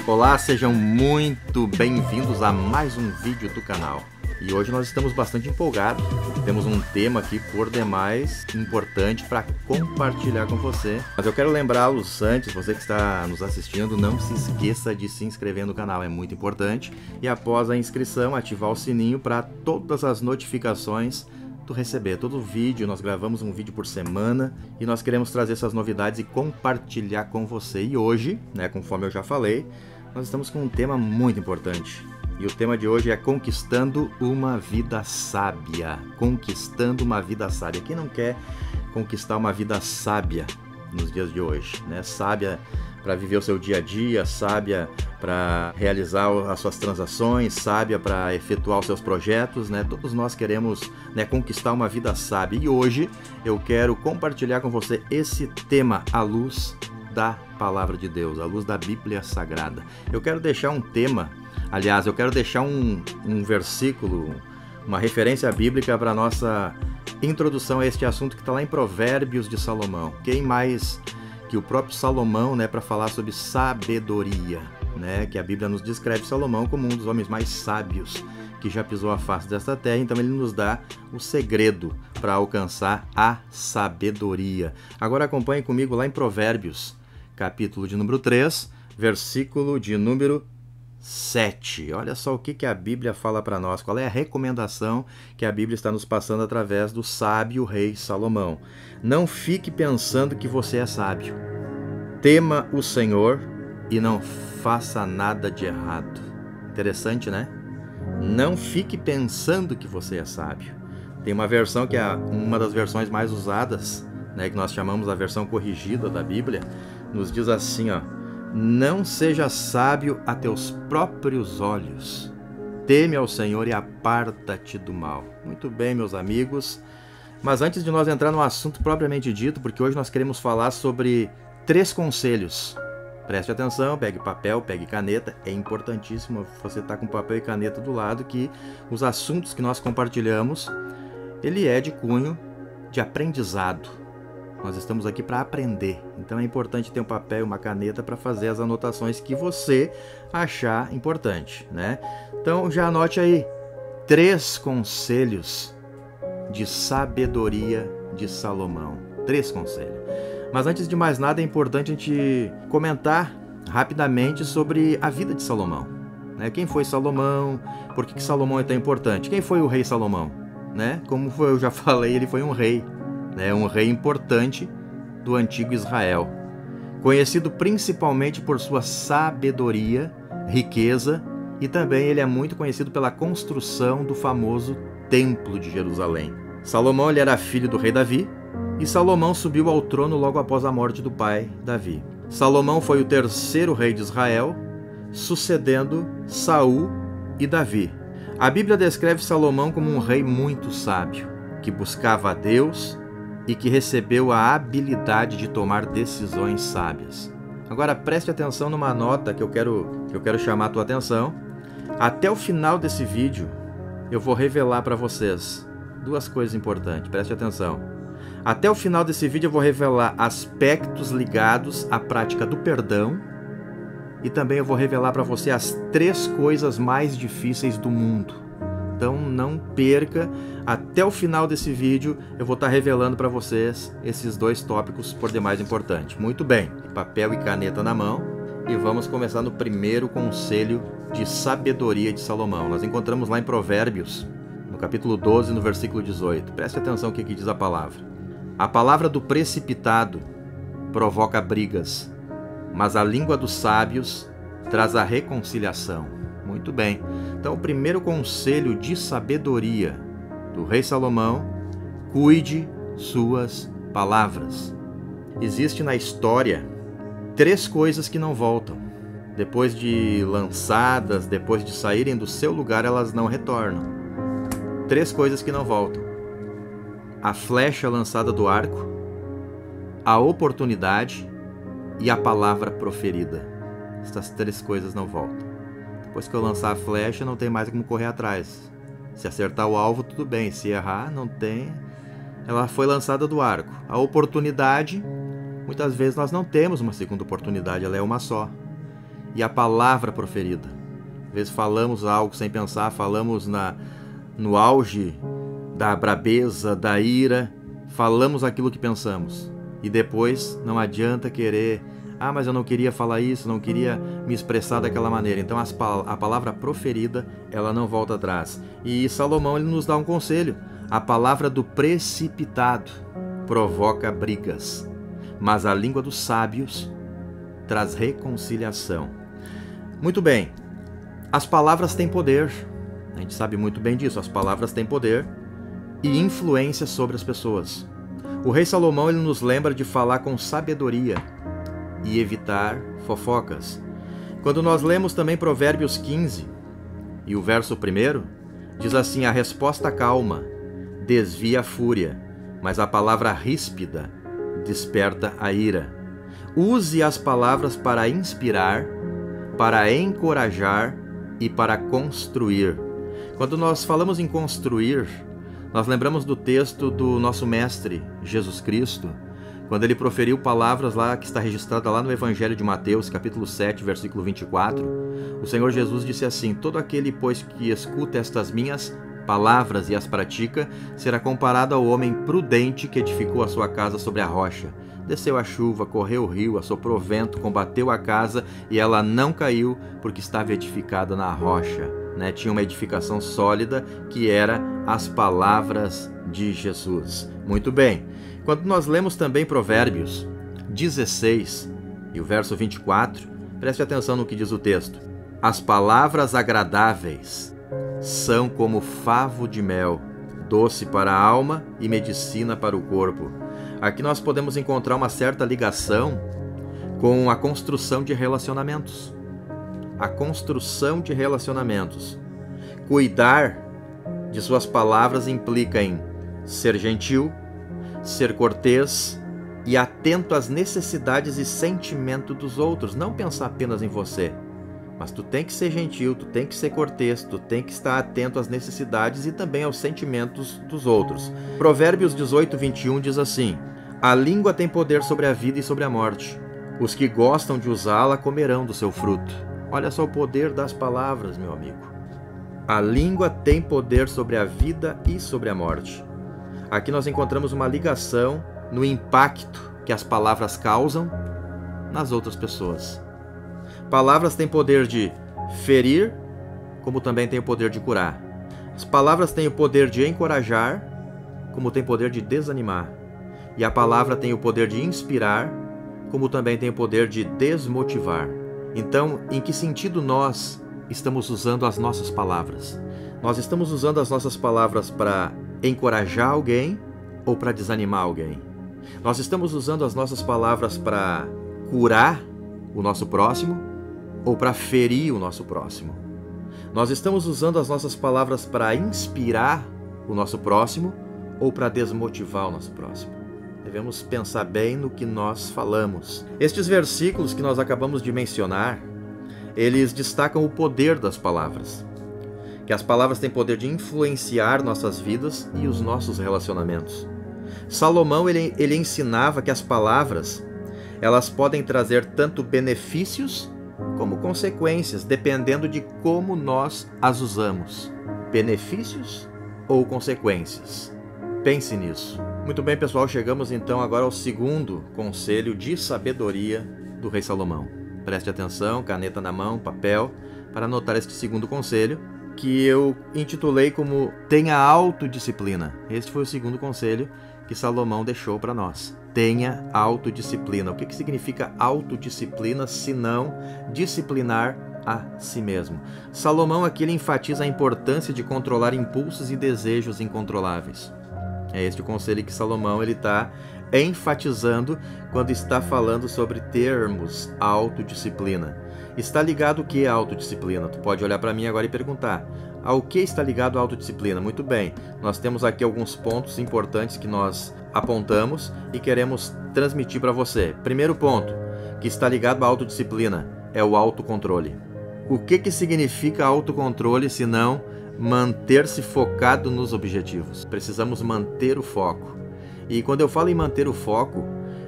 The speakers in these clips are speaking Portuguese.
Olá, sejam muito bem-vindos a mais um vídeo do canal. E hoje nós estamos bastante empolgados. Temos um tema aqui por demais importante para compartilhar com você. Mas eu quero lembrá-los antes, você que está nos assistindo, não se esqueça de se inscrever no canal, é muito importante. E após a inscrição, ativar o sininho para todas as notificações tu receber. Todo vídeo, nós gravamos um vídeo por semana e nós queremos trazer essas novidades e compartilhar com você. E hoje, conforme eu já falei, nós estamos com um tema muito importante. E o tema de hoje é conquistando uma vida sábia. Conquistando uma vida sábia. Quem não quer conquistar uma vida sábia nos dias de hoje? Sábia para viver o seu dia a dia, sábia para realizar as suas transações, sábia para efetuar os seus projetos, Todos nós queremos conquistar uma vida sábia. E hoje eu quero compartilhar com você esse tema à luz da Palavra de Deus, à luz da Bíblia Sagrada. Eu quero deixar um tema, aliás, eu quero deixar um versículo, uma referência bíblica para a nossa introdução a este assunto que está lá em Provérbios de Salomão. Quem mais que o próprio Salomão, para falar sobre sabedoria, que a Bíblia nos descreve Salomão como um dos homens mais sábios que já pisou a face desta terra. Então ele nos dá o segredo para alcançar a sabedoria. Agora acompanhe comigo lá em Provérbios, capítulo de número 3, versículo de número 7. Olha só o que a Bíblia fala para nós, qual é a recomendação que a Bíblia está nos passando através do sábio rei Salomão. Não fique pensando que você é sábio. Tema o Senhor e não faça nada de errado. Interessante, né? Não fique pensando que você é sábio. Tem uma versão que é uma das versões mais usadas, que nós chamamos a versão corrigida da Bíblia, nos diz assim, não seja sábio a teus próprios olhos. Teme ao Senhor e aparta-te do mal. Muito bem, meus amigos. Mas antes de nós entrar no assunto propriamente dito, porque hoje nós queremos falar sobre 3 conselhos. Preste atenção, pegue papel, pegue caneta. É importantíssimo você estar com papel e caneta do lado, que os assuntos que nós compartilhamos, ele é de cunho de aprendizado. Nós estamos aqui para aprender, então é importante ter um papel e uma caneta para fazer as anotações que você achar importante, Então já anote aí 3 conselhos de sabedoria de Salomão. 3 conselhos. Mas antes de mais nada é importante a gente comentar rapidamente sobre a vida de Salomão. Quem foi Salomão? Por que Salomão é tão importante? Quem foi o rei Salomão? Como eu já falei, ele foi um rei. Um rei importante do antigo Israel, conhecido principalmente por sua sabedoria, riqueza, e também ele é muito conhecido pela construção do famoso Templo de Jerusalém. Salomão ele era filho do rei Davi, e Salomão subiu ao trono logo após a morte do pai Davi. Salomão foi o 3º rei de Israel, sucedendo Saul e Davi. A Bíblia descreve Salomão como um rei muito sábio, que buscava a Deus e que recebeu a habilidade de tomar decisões sábias. Agora preste atenção numa nota que eu quero chamar a tua atenção. Até o final desse vídeo eu vou revelar para vocês 2 coisas importantes, preste atenção. Até o final desse vídeo eu vou revelar aspectos ligados à prática do perdão e também eu vou revelar para você as 3 coisas mais difíceis do mundo. Então não perca, até o final desse vídeo eu vou estar revelando para vocês esses 2 tópicos por demais importantes. Muito bem, papel e caneta na mão e vamos começar no primeiro conselho de sabedoria de Salomão. Nós encontramos lá em Provérbios, no capítulo 12, no versículo 18. Preste atenção o que diz a palavra. A palavra do precipitado provoca brigas, mas a língua dos sábios traz a reconciliação. Muito bem. Então, o primeiro conselho de sabedoria do rei Salomão: cuide suas palavras. Existe na história 3 coisas que não voltam. Depois de lançadas, depois de saírem do seu lugar, elas não retornam. 3 coisas que não voltam: a flecha lançada do arco, a oportunidade e a palavra proferida. Essas 3 coisas não voltam. Depois que eu lançar a flecha, não tem mais como correr atrás. Se acertar o alvo, tudo bem. Se errar, não tem. Ela foi lançada do arco. A oportunidade, muitas vezes nós não temos uma segunda oportunidade, ela é uma só. E a palavra proferida. Às vezes falamos algo sem pensar, falamos no auge da brabeza, da ira, falamos aquilo que pensamos. E depois não adianta querer, mas eu não queria falar isso, não queria me expressar daquela maneira. Então a palavra proferida, ela não volta atrás. E Salomão, ele nos dá um conselho. A palavra do precipitado provoca brigas, mas a língua dos sábios traz reconciliação. Muito bem, as palavras têm poder. A gente sabe muito bem disso, as palavras têm poder e influência sobre as pessoas. O rei Salomão, ele nos lembra de falar com sabedoria e evitar fofocas. Quando nós lemos também Provérbios 15, e o verso 1, diz assim: a resposta calma desvia a fúria, mas a palavra ríspida desperta a ira. Use as palavras para inspirar, para encorajar e para construir. Quando nós falamos em construir, nós lembramos do texto do nosso mestre, Jesus Cristo, quando ele proferiu palavras lá, que está registrada lá no Evangelho de Mateus, capítulo 7, versículo 24. O Senhor Jesus disse assim: todo aquele, pois, que escuta estas minhas palavras e as pratica, será comparado ao homem prudente que edificou a sua casa sobre a rocha. Desceu a chuva, correu o rio, assoprou o vento, combateu a casa e ela não caiu, porque estava edificada na rocha. Tinha uma edificação sólida, que era as palavras de Jesus. Muito bem. Quando nós lemos também Provérbios 16 e o verso 24, preste atenção no que diz o texto. As palavras agradáveis são como favo de mel, doce para a alma e medicina para o corpo. Aqui nós podemos encontrar uma certa ligação com a construção de relacionamentos. A construção de relacionamentos. Cuidar de suas palavras implica em ser gentil, ser cortês e atento às necessidades e sentimentos dos outros. Não pensar apenas em você, mas tu tem que ser gentil, tu tem que ser cortês, tu tem que estar atento às necessidades e também aos sentimentos dos outros. Provérbios 18, 21 diz assim: a língua tem poder sobre a vida e sobre a morte. Os que gostam de usá-la comerão do seu fruto. Olha só o poder das palavras, meu amigo. A língua tem poder sobre a vida e sobre a morte. Aqui nós encontramos uma ligação no impacto que as palavras causam nas outras pessoas. Palavras têm poder de ferir, como também têm o poder de curar. As palavras têm o poder de encorajar, como tem o poder de desanimar. E a palavra tem o poder de inspirar, como também tem o poder de desmotivar. Então, em que sentido nós estamos usando as nossas palavras? Nós estamos usando as nossas palavras para encorajar alguém ou para desanimar alguém? Nós estamos usando as nossas palavras para curar o nosso próximo ou para ferir o nosso próximo? Nós estamos usando as nossas palavras para inspirar o nosso próximo ou para desmotivar o nosso próximo? Devemos pensar bem no que nós falamos. Estes versículos que nós acabamos de mencionar, eles destacam o poder das palavras. Que as palavras têm poder de influenciar nossas vidas e os nossos relacionamentos. Salomão, ele ensinava que as palavras, elas podem trazer tanto benefícios como consequências, dependendo de como nós as usamos. Benefícios ou consequências? Pense nisso. Muito bem, pessoal, chegamos então agora ao segundo conselho de sabedoria do rei Salomão. Preste atenção, caneta na mão, papel, para anotar este segundo conselho, que eu intitulei como Tenha autodisciplina. Este foi o segundo conselho que Salomão deixou para nós. Tenha autodisciplina. O que significa autodisciplina, se não disciplinar a si mesmo? Salomão aqui ele enfatiza a importância de controlar impulsos e desejos incontroláveis. É este o conselho que Salomão está enfatizando quando está falando sobre termos autodisciplina. Está ligado o que é autodisciplina? Tu pode olhar para mim agora e perguntar: ao que está ligado a autodisciplina? Muito bem, nós temos aqui alguns pontos importantes que nós apontamos e queremos transmitir para você. Primeiro ponto que está ligado à autodisciplina é o autocontrole. O que significa autocontrole se não manter-se focado nos objetivos? Precisamos manter o foco. E quando eu falo em manter o foco,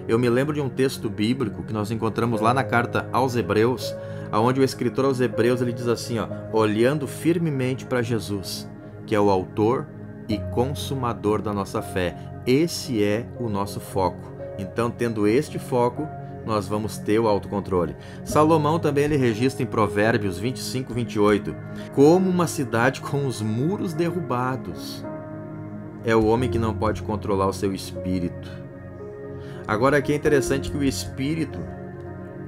eu me lembro de um texto bíblico que nós encontramos lá na carta aos Hebreus, onde o escritor aos Hebreus ele diz assim, olhando firmemente para Jesus, que é o autor e consumador da nossa fé. Esse é o nosso foco. Então, tendo este foco, nós vamos ter o autocontrole. Salomão também ele registra em Provérbios 25, 28, como uma cidade com os muros derrubados é o homem que não pode controlar o seu espírito. Agora aqui é interessante que o espírito,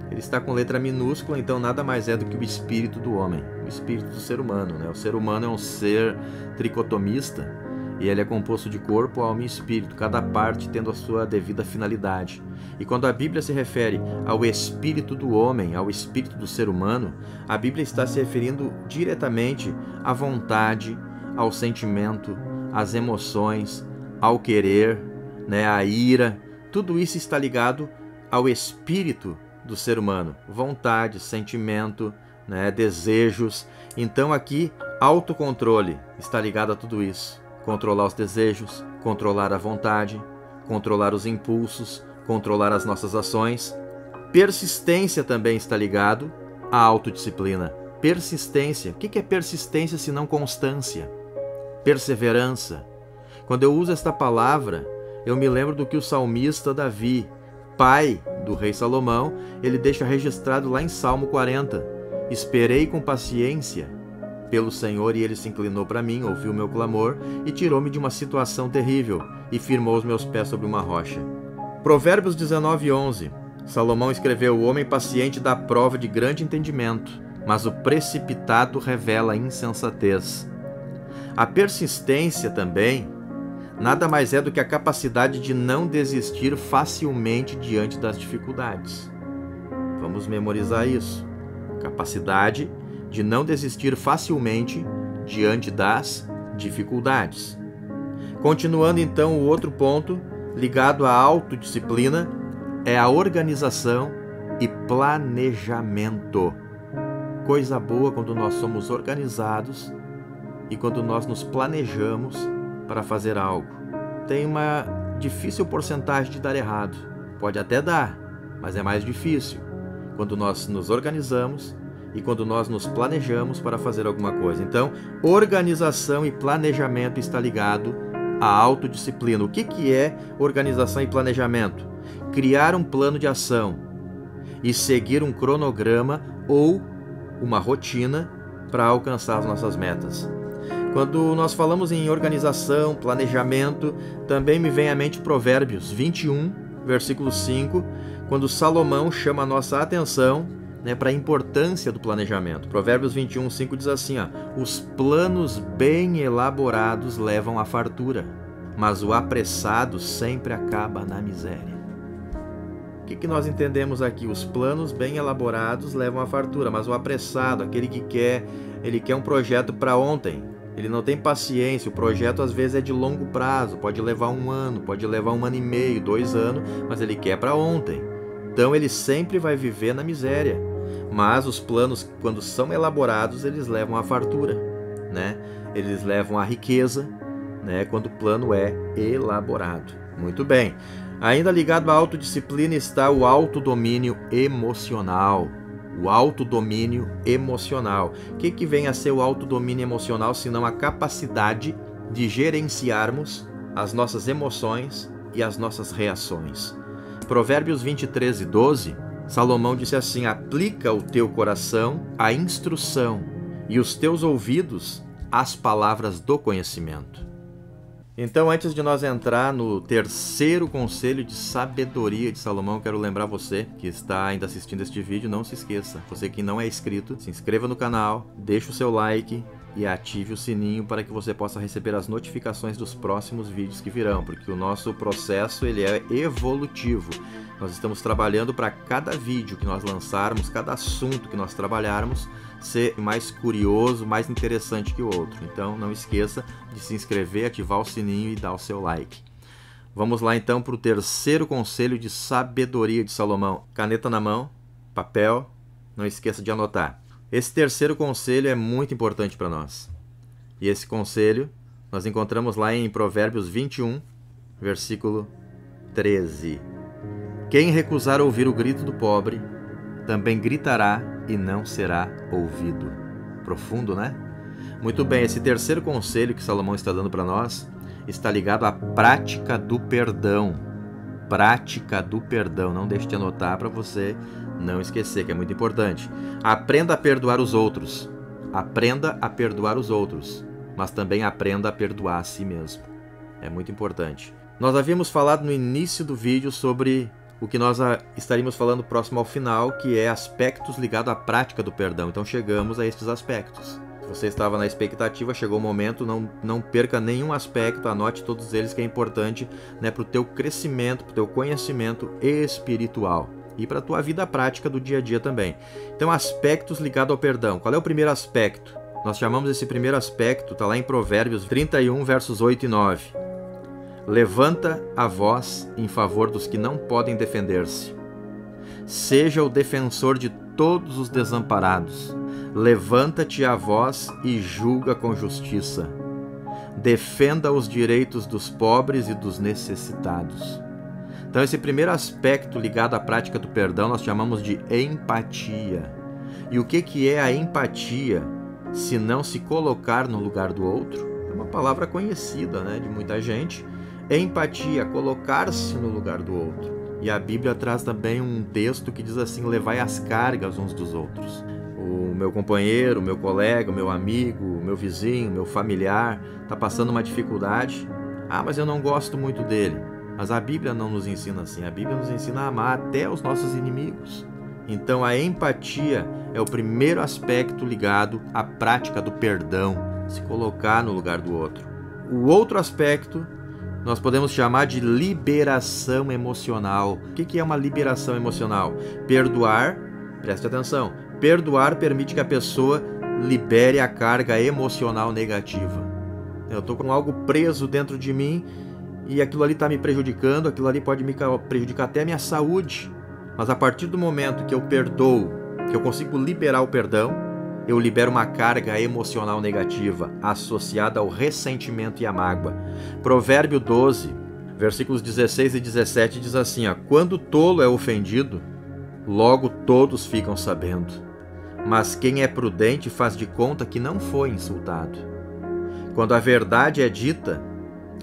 ele está com letra minúscula, então nada mais é do que o espírito do homem, o espírito do ser humano, né? O ser humano é um ser tricotomista e ele é composto de corpo, alma e espírito, cada parte tendo a sua devida finalidade. E quando a Bíblia se refere ao espírito do homem, ao espírito do ser humano, a Bíblia está se referindo diretamente à vontade, ao sentimento, às emoções, ao querer, né, à ira. Tudo isso está ligado ao espírito do ser humano. Vontade, sentimento, né, desejos. Então aqui, autocontrole está ligado a tudo isso. Controlar os desejos, controlar a vontade, controlar os impulsos, controlar as nossas ações. Persistência também está ligado à autodisciplina. Persistência. O que é persistência se não constância? Perseverança. Quando eu uso esta palavra, eu me lembro do que o salmista Davi, pai do rei Salomão, ele deixa registrado lá em Salmo 40. Esperei com paciência pelo Senhor e ele se inclinou para mim, ouviu o meu clamor e tirou-me de uma situação terrível e firmou os meus pés sobre uma rocha. Provérbios 19:11. Salomão escreveu: o homem paciente dá prova de grande entendimento, mas o precipitado revela insensatez. A persistência também nada mais é do que a capacidade de não desistir facilmente diante das dificuldades. Vamos memorizar isso. Capacidade de não desistir facilmente diante das dificuldades. Continuando então, o outro ponto ligado à autodisciplina é a organização e planejamento. Coisa boa quando nós somos organizados e quando nós nos planejamos para fazer algo. Tem uma difícil porcentagem de dar errado. Pode até dar, mas é mais difícil quando nós nos organizamos e quando nós nos planejamos para fazer alguma coisa. Então, organização e planejamento está ligado à autodisciplina. O que é organização e planejamento? Criar um plano de ação e seguir um cronograma ou uma rotina para alcançar as nossas metas. Quando nós falamos em organização, planejamento, também me vem à mente Provérbios 21, versículo 5, quando Salomão chama a nossa atenção, né, para a importância do planejamento. Provérbios 21, 5 diz assim, os planos bem elaborados levam à fartura, mas o apressado sempre acaba na miséria. O que nós entendemos aqui? Os planos bem elaborados levam à fartura, mas o apressado, aquele que ele quer um projeto para ontem. Ele não tem paciência, o projeto às vezes é de longo prazo, pode levar 1 ano, pode levar 1 ano e meio, 2 anos, mas ele quer para ontem. Então ele sempre vai viver na miséria. Mas os planos, quando são elaborados, eles levam à fartura, né? Eles levam à riqueza, né? Quando o plano é elaborado. Muito bem. Ainda ligado à autodisciplina está o autodomínio emocional. O autodomínio emocional. O que vem a ser o autodomínio emocional, senão a capacidade de gerenciarmos as nossas emoções e as nossas reações? Provérbios 23:12, Salomão disse assim: aplica o teu coração à instrução e os teus ouvidos às palavras do conhecimento. Então, antes de nós entrar no terceiro conselho de sabedoria de Salomão, quero lembrar você que está ainda assistindo este vídeo, não se esqueça, você que não é inscrito, se inscreva no canal, deixe o seu like e ative o sininho para que você possa receber as notificações dos próximos vídeos que virão, porque o nosso processo ele é evolutivo. Nós estamos trabalhando para cada vídeo que nós lançarmos, cada assunto que nós trabalharmos, ser mais curioso, mais interessante que o outro. Então não esqueça de se inscrever, ativar o sininho e dar o seu like. Vamos lá então para o terceiro conselho de sabedoria de Salomão. Caneta na mão, papel, não esqueça de anotar. Esse terceiro conselho é muito importante para nós. E esse conselho nós encontramos lá em Provérbios 21, versículo 13. Quem recusar ouvir o grito do pobre, também gritará e não será ouvido. Profundo, né? Muito bem, esse terceiro conselho que Salomão está dando para nós está ligado à prática do perdão. Prática do perdão. Não deixe de anotar para você não esquecer, que é muito importante. Aprenda a perdoar os outros. Aprenda a perdoar os outros, mas também aprenda a perdoar a si mesmo. É muito importante. Nós havíamos falado no início do vídeo sobre o que nós estaríamos falando próximo ao final, que é aspectos ligados à prática do perdão. Então chegamos a estes aspectos. Se você estava na expectativa, chegou o momento, não perca nenhum aspecto, anote todos eles, que é importante, né, para o teu crescimento, para o teu conhecimento espiritual e para a tua vida prática do dia a dia também. Então, aspectos ligados ao perdão. Qual é o primeiro aspecto? Nós chamamos esse primeiro aspecto, está lá em Provérbios 31, versos 8 e 9. Levanta a voz em favor dos que não podem defender-se. Seja o defensor de todos os desamparados. Levanta-te a voz e julga com justiça. Defenda os direitos dos pobres e dos necessitados. Então, esse primeiro aspecto ligado à prática do perdão nós chamamos de empatia. E o que é a empatia, se não se colocar no lugar do outro? É uma palavra conhecida, né, de muita gente. Empatia, colocar-se no lugar do outro. E a Bíblia traz também um texto que diz assim: levai as cargas uns dos outros. O meu companheiro, o meu colega, o meu amigo, o meu vizinho, o meu familiar está passando uma dificuldade. Ah, mas eu não gosto muito dele. Mas a Bíblia não nos ensina assim. A Bíblia nos ensina a amar até os nossos inimigos. Então a empatia é o primeiro aspecto ligado à prática do perdão, se colocar no lugar do outro. O outro aspecto nós podemos chamar de liberação emocional. O que é uma liberação emocional? Perdoar, preste atenção, perdoar permite que a pessoa libere a carga emocional negativa. Eu estou com algo preso dentro de mim e aquilo ali está me prejudicando, aquilo ali pode me prejudicar até a minha saúde. Mas a partir do momento que eu perdoo, que eu consigo liberar o perdão, eu libero uma carga emocional negativa associada ao ressentimento e à mágoa. Provérbio 12, versículos 16 e 17 diz assim: quando o tolo é ofendido, logo todos ficam sabendo. Mas quem é prudente faz de conta que não foi insultado. Quando a verdade é dita,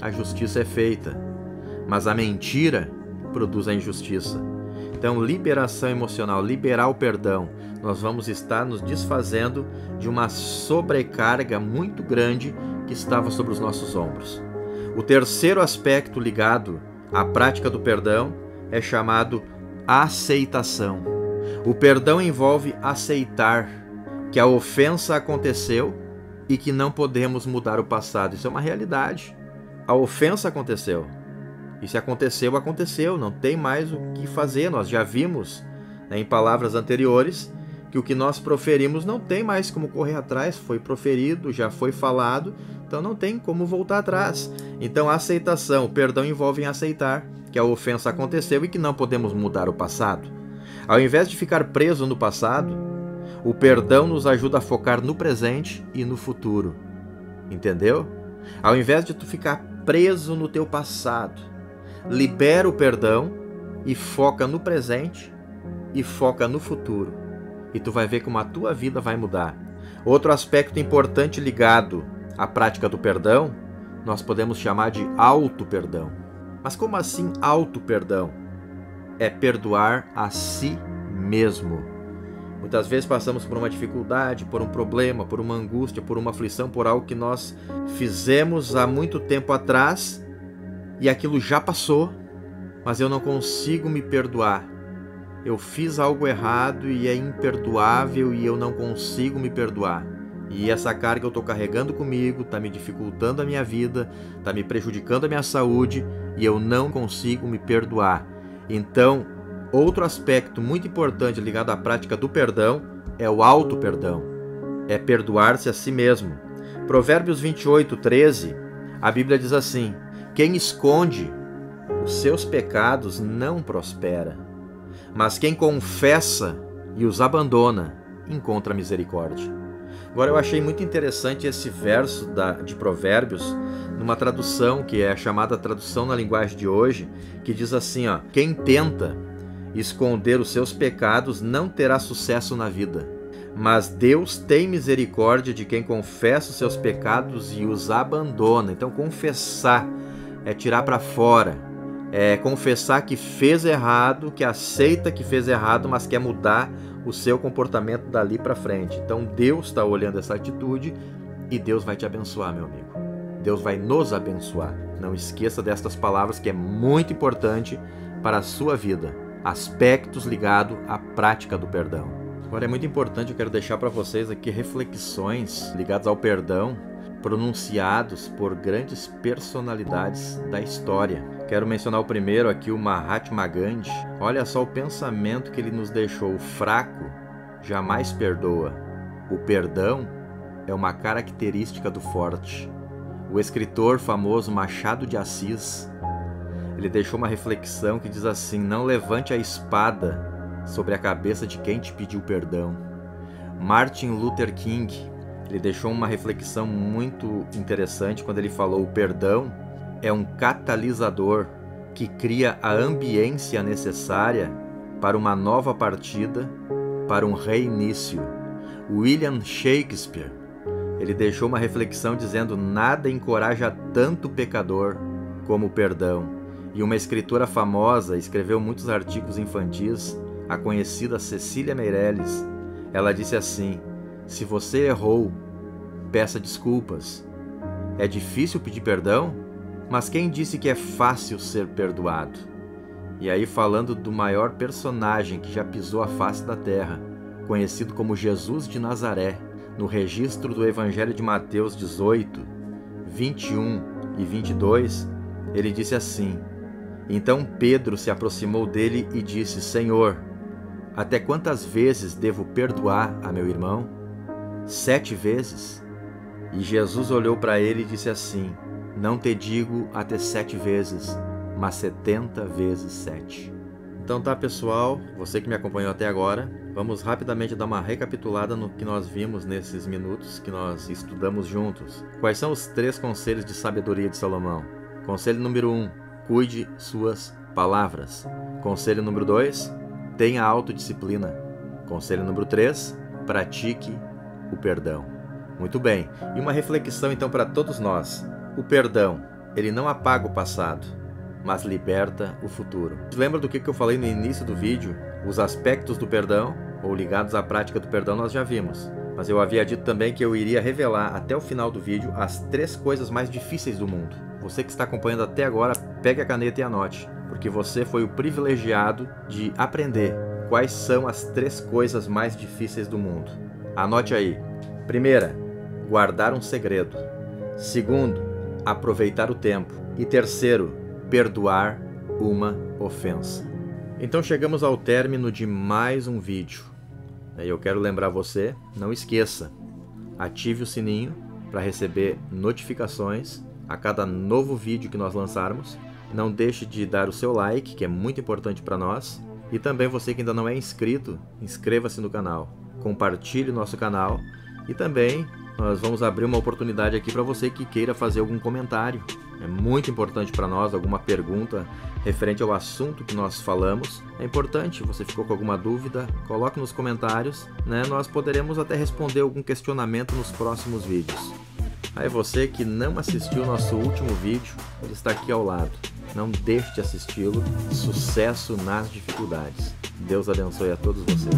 a justiça é feita, mas a mentira produz a injustiça. Então, liberação emocional, liberar o perdão, nós vamos estar nos desfazendo de uma sobrecarga muito grande que estava sobre os nossos ombros. O terceiro aspecto ligado à prática do perdão é chamado aceitação. O perdão envolve aceitar que a ofensa aconteceu e que não podemos mudar o passado. Isso é uma realidade. A ofensa aconteceu. E se aconteceu, aconteceu. Não tem mais o que fazer. Nós já vimos, né, em palavras anteriores, que o que nós proferimos não tem mais como correr atrás. Foi proferido, já foi falado, então não tem como voltar atrás. Então a aceitação, o perdão envolve em aceitar que a ofensa aconteceu e que não podemos mudar o passado. Ao invés de ficar preso no passado, o perdão nos ajuda a focar no presente e no futuro. Entendeu? Ao invés de tu ficar preso no teu passado, libera o perdão e foca no presente e foca no futuro. E tu vai ver como a tua vida vai mudar. Outro aspecto importante ligado à prática do perdão, nós podemos chamar de auto-perdão. Mas como assim auto-perdão? É perdoar a si mesmo. Muitas vezes passamos por uma dificuldade, por um problema, por uma angústia, por uma aflição, por algo que nós fizemos há muito tempo atrás e aquilo já passou, mas eu não consigo me perdoar. Eu fiz algo errado e é imperdoável e eu não consigo me perdoar. E essa carga eu estou carregando comigo, está me dificultando a minha vida, está me prejudicando a minha saúde e eu não consigo me perdoar. Então, outro aspecto muito importante ligado à prática do perdão é o auto-perdão. É perdoar-se a si mesmo. Provérbios 28, 13, a Bíblia diz assim: quem esconde os seus pecados não prospera, mas quem confessa e os abandona, encontra misericórdia. Agora eu achei muito interessante esse verso de Provérbios, numa tradução que é chamada tradução na linguagem de hoje, que diz assim, ó: quem tenta esconder os seus pecados não terá sucesso na vida, mas Deus tem misericórdia de quem confessa os seus pecados e os abandona. Então confessar é tirar para fora, é confessar que fez errado, que aceita que fez errado, mas quer mudar o seu comportamento dali para frente. Então Deus está olhando essa atitude e Deus vai te abençoar, meu amigo. Deus vai nos abençoar. Não esqueça destas palavras, que é muito importante para a sua vida. Aspectos ligados à prática do perdão. Agora é muito importante, eu quero deixar para vocês aqui reflexões ligadas ao perdão, pronunciados por grandes personalidades da história. Quero mencionar o primeiro aqui, o Mahatma Gandhi. Olha só o pensamento que ele nos deixou: o fraco jamais perdoa. O perdão é uma característica do forte. O escritor famoso Machado de Assis, ele deixou uma reflexão que diz assim: não levante a espada sobre a cabeça de quem te pediu perdão. Martin Luther King, ele deixou uma reflexão muito interessante quando ele falou: o perdão é um catalisador que cria a ambiência necessária para uma nova partida, para um reinício. William Shakespeare, ele deixou uma reflexão dizendo: nada encoraja tanto o pecador como o perdão. E uma escritora famosa, escreveu muitos artigos infantis, a conhecida Cecília Meirelles, ela disse assim: se você errou, peça desculpas. É difícil pedir perdão? Mas quem disse que é fácil ser perdoado? E aí, falando do maior personagem que já pisou a face da terra, conhecido como Jesus de Nazaré, no registro do Evangelho de Mateus 18, 21 e 22, ele disse assim: então Pedro se aproximou dele e disse: Senhor, até quantas vezes devo perdoar a meu irmão? 7 vezes? E Jesus olhou para ele e disse assim: não te digo até 7 vezes, mas 70 vezes 7. Então tá, pessoal, você que me acompanhou até agora, vamos rapidamente dar uma recapitulada no que nós vimos nesses minutos que nós estudamos juntos. Quais são os 3 conselhos de sabedoria de Salomão? Conselho número 1, cuide suas palavras. Conselho número 2, tenha autodisciplina. Conselho número 3, pratique o perdão. Muito bem, e uma reflexão então para todos nós. O perdão, ele não apaga o passado, mas liberta o futuro. Lembra do que eu falei no início do vídeo? Os aspectos do perdão, ou ligados à prática do perdão, nós já vimos. Mas eu havia dito também que eu iria revelar até o final do vídeo as 3 coisas mais difíceis do mundo. Você que está acompanhando até agora, pegue a caneta e anote, porque você foi o privilegiado de aprender quais são as 3 coisas mais difíceis do mundo. Anote aí. Primeira, guardar um segredo. Segundo, aproveitar o tempo. E terceiro, perdoar uma ofensa. Então chegamos ao término de mais um vídeo. Eu quero lembrar você, não esqueça, ative o sininho para receber notificações a cada novo vídeo que nós lançarmos. Não deixe de dar o seu like, que é muito importante para nós. E também você que ainda não é inscrito, inscreva-se no canal, compartilhe o nosso canal. E também nós vamos abrir uma oportunidade aqui para você que queira fazer algum comentário. É muito importante para nós, alguma pergunta referente ao assunto que nós falamos. É importante, você ficou com alguma dúvida, coloque nos comentários, né? Nós poderemos até responder algum questionamento nos próximos vídeos. Aí você que não assistiu o nosso último vídeo, ele está aqui ao lado. Não deixe de assisti-lo. Sucesso nas dificuldades. Deus abençoe a todos vocês.